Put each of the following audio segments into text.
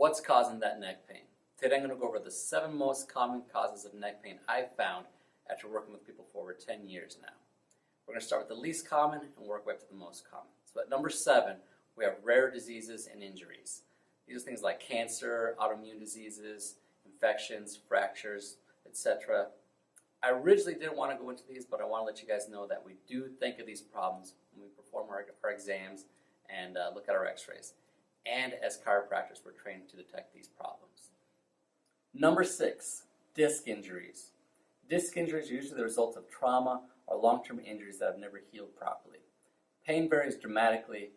what's causing that neck pain? Today I'm going to go over the 7 most common causes of neck pain I've found after working with people for over 10 years now. We're going to start with the least common and work way up to the most common. So at number 7, we have rare diseases and injuries. These are things like cancer, autoimmune diseases, infections, fractures, etc. I originally didn't want to go into these, but I want to let you guys know that we do think of these problems when we perform our exams and look at our x-rays. And as chiropractors, we're trained to detect these problems. Number 6, disc injuries. Disc injuries are usually the result of trauma or long-term injuries that have never healed properly. Pain varies dramatically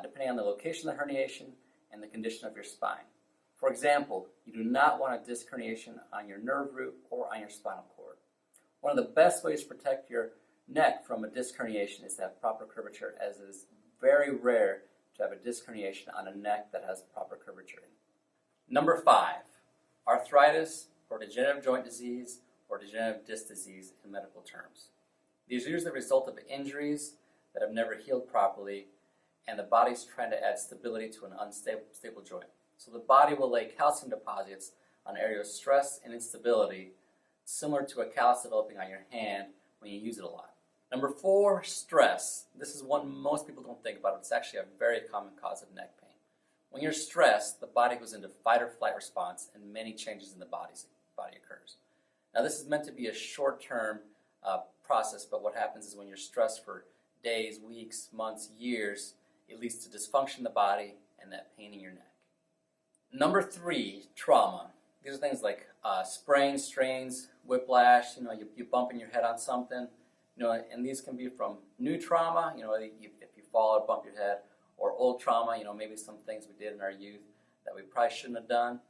depending on the location of the herniation and the condition of your spine. For example, you do not want a disc herniation on your nerve root or on your spinal cord. One of the best ways to protect your neck from a disc herniation is to have proper curvature, as it is very rare to have a disc herniation on a neck that has proper curvature in. Number 5, arthritis or degenerative joint disease or degenerative disc disease in medical terms. These are usually the result of injuries that have never healed properly, and the body's trying to add stability to an unstable joint. So the body will lay calcium deposits on areas of stress and instability, similar to a callus developing on your hand when you use it a lot. Number 4, stress. This is one most people don't think about. It's actually a very common cause of neck pain. When you're stressed, the body goes into fight or flight response, and many changes in the body occurs. Now this is meant to be a short-term process, but what happens is when you're stressed for days, weeks, months, years, it leads to dysfunction in the body and that pain in your neck. Number 3, trauma. These are things like sprains, strains, whiplash. You bumping your head on something. And these can be from new trauma. If you fall or bump your head, or old trauma. Maybe some things we did in our youth that we probably shouldn't have done.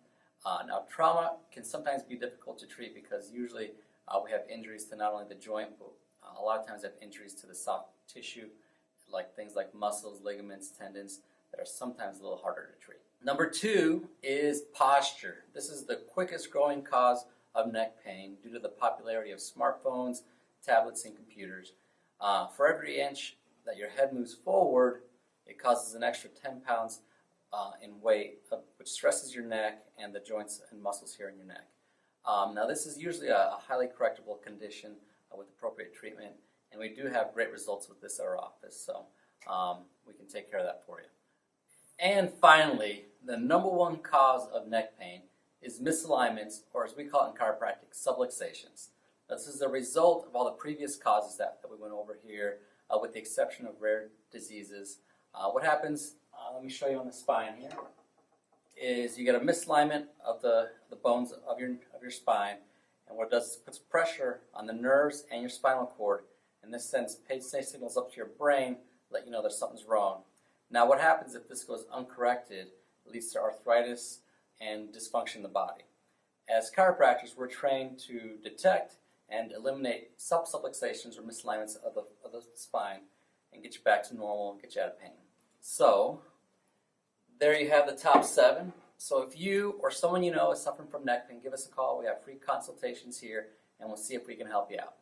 Now, trauma can sometimes be difficult to treat because usually we have injuries to not only the joint, but a lot of times we have injuries to the soft tissue, like things like muscles, ligaments, tendons, that are sometimes a little harder to treat. Number 2 is posture. This is the quickest growing cause of neck pain due to the popularity of smartphones, tablets, and computers. For every inch that your head moves forward, it causes an extra 10 pounds in weight, which stresses your neck and the joints and muscles here in your neck. Now this is usually a highly correctable condition with appropriate treatment, and we do have great results with this at our office, so we can take care of that for you. And finally, the number 1 cause of neck pain is misalignments, or as we call it in chiropractic, subluxations. This is a result of all the previous causes that we went over here, with the exception of rare diseases. What happens, let me show you on the spine here, is you get a misalignment of the bones of your spine, and what it does is it puts pressure on the nerves and your spinal cord, and this sends signals up to your brain to let you know that something's wrong. Now what happens if this goes uncorrected? It leads to arthritis and dysfunction in the body. As chiropractors, we're trained to detect and eliminate subluxations or misalignments of the spine and get you back to normal and get you out of pain. So there you have the top 7. So if you or someone you know is suffering from neck pain, give us a call. We have free consultations here, and we'll see if we can help you out.